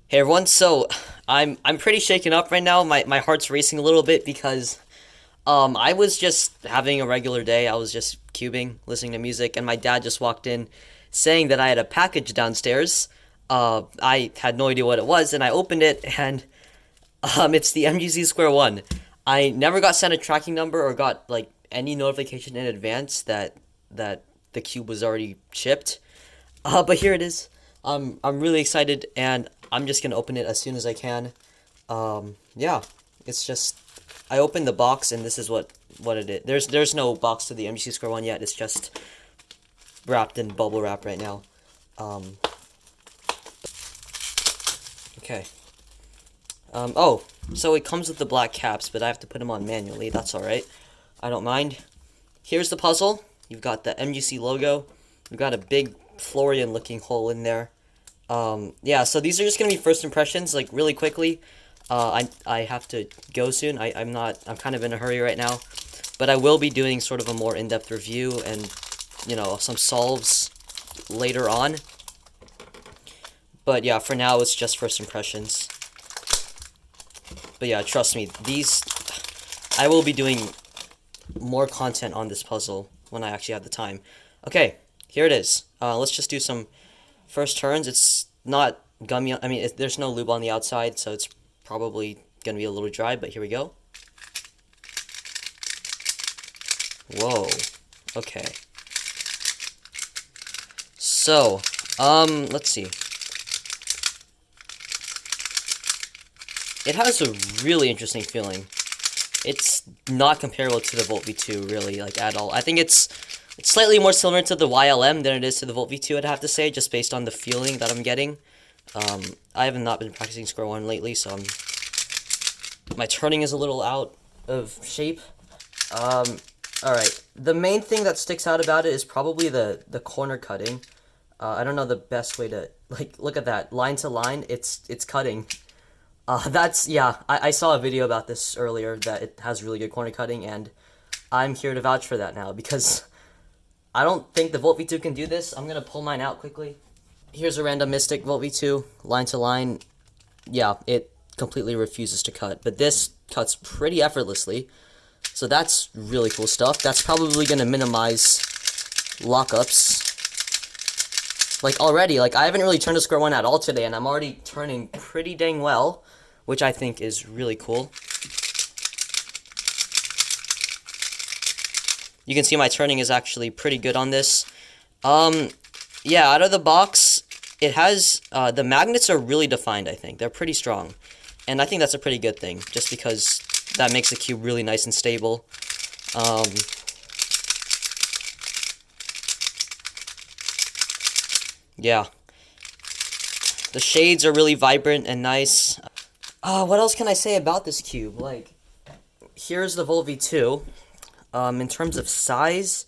Hey everyone, so I'm pretty shaken up right now. My heart's racing a little bit because I was just having a regular day. I was just cubing, listening to music, and my dad just walked in saying that I had a package downstairs. I had no idea what it was, and I opened it, and it's the MGC Square-1. I never got sent a tracking number or got like any notification in advance that the cube was already shipped. But here it is. I'm really excited, and I'm just gonna open it as soon as I can. Yeah, it's just I opened the box, and this is what it is. There's no box to the MGC Square-1 yet. It's just wrapped in bubble wrap right now. Um, okay. Oh, so it comes with the black caps, but I have to put them on manually. That's all right. I don't mind. Here's the puzzle. You've got the MGC logo. You've got a big Florian-looking hole in there. Yeah, so these are just gonna be first impressions, like really quickly. I have to go soon. I'm kind of in a hurry right now, but I will be doing sort of a more in-depth review and some solves later on. But yeah, for now it's just first impressions. But yeah, trust me, I will be doing more content on this puzzle when I actually have the time. Okay, here it is. Let's just do some first turns. It's not gummy. I mean, there's no lube on the outside, so it's probably gonna be a little dry. But here we go. Whoa. Okay. So, let's see. It has a really interesting feeling. It's not comparable to the Volt V2, really, like, at all. I think it's slightly more similar to the YLM than it is to the Volt V2, I'd have to say, just based on the feeling that I'm getting. I have not been practicing Square-1 lately, so my turning is a little out of shape. Alright. The main thing that sticks out about it is probably the corner cutting. I don't know the best way to, like, look at that. Line to line, it's cutting. Yeah, I saw a video about this earlier, that it has really good corner cutting, and I'm here to vouch for that now, because I don't think the Volt V2 can do this. I'm gonna pull mine out quickly. Here's a random Mystic Volt V2, line to line. Yeah, it completely refuses to cut, but this cuts pretty effortlessly, so that's really cool stuff. That's probably gonna minimize lockups. Like, already, like, I haven't really turned a Square-1 at all today, and I'm already turning pretty dang well, which I think is really cool. You can see my turning is actually pretty good on this. Yeah, out of the box, it has, the magnets are really defined, I think. They're pretty strong. And I think that's a pretty good thing, just because that makes the cube really nice and stable. Yeah. The shades are really vibrant and nice. What else can I say about this cube? Like, here's the Volt V2. In terms of size,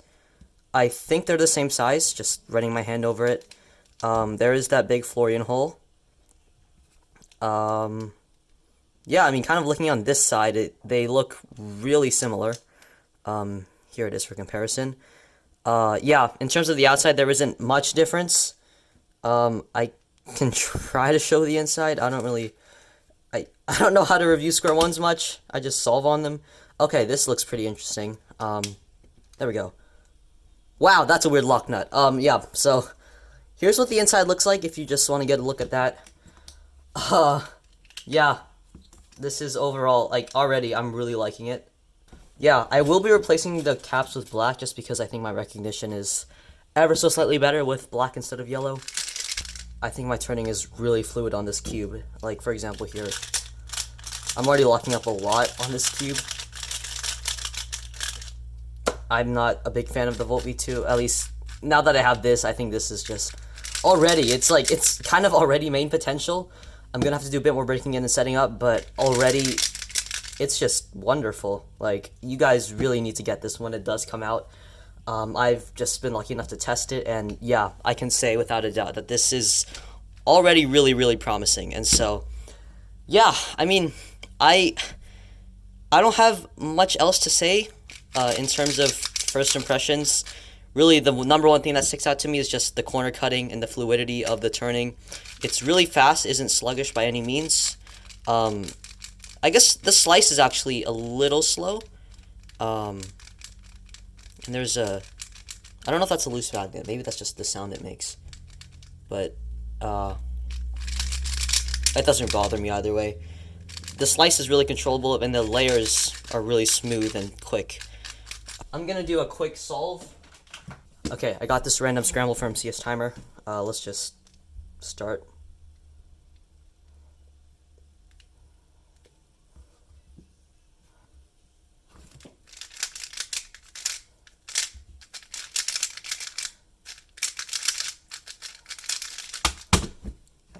I think they're the same size, just running my hand over it. There is that big Florian hole. Yeah, I mean, kind of looking on this side, they look really similar. Here it is for comparison. Yeah, in terms of the outside, there isn't much difference. I can try to show the inside. I don't know how to review Square-1s much. I just solve on them. Okay, this looks pretty interesting. There we go. Wow, that's a weird lock nut. Yeah, so here's what the inside looks like if you just want to get a look at that. Yeah, this is overall, like, already I'm really liking it. Yeah, I will be replacing the caps with black just because I think my recognition is ever so slightly better with black instead of yellow. I think my turning is really fluid on this cube. Like, for example, here. I'm already locking up a lot on this cube. I'm not a big fan of the Volt V2, at least now that I have this. I think this is just already, it's kind of already main potential. I'm gonna have to do a bit more breaking in and setting up, but already it's just wonderful. Like, you guys really need to get this when it does come out. I've just been lucky enough to test it, and yeah, I can say without a doubt that this is already really, really promising. And so, yeah, I mean, I don't have much else to say in terms of first impressions. really the number one thing that sticks out to me is just the corner cutting and the fluidity of the turning. It's really fast, isn't sluggish by any means. I guess the slice is actually a little slow. And there's a, I don't know if that's a loose magnet. Maybe that's just the sound it makes. But that doesn't bother me either way. The slice is really controllable, and the layers are really smooth and quick. I'm gonna do a quick solve. Okay, I got this random scramble from CS Timer. Let's just start.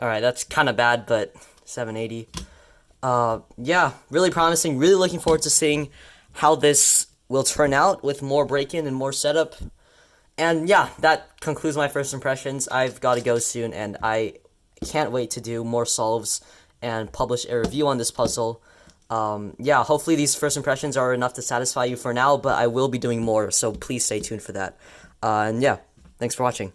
Alright, that's kind of bad, but 780. Yeah, really promising. Really looking forward to seeing how this will turn out with more break-in and more setup. And yeah, that concludes my first impressions. I've got to go soon, and I can't wait to do more solves and publish a review on this puzzle. Yeah, hopefully these first impressions are enough to satisfy you for now, but I will be doing more, so please stay tuned for that. And yeah, thanks for watching.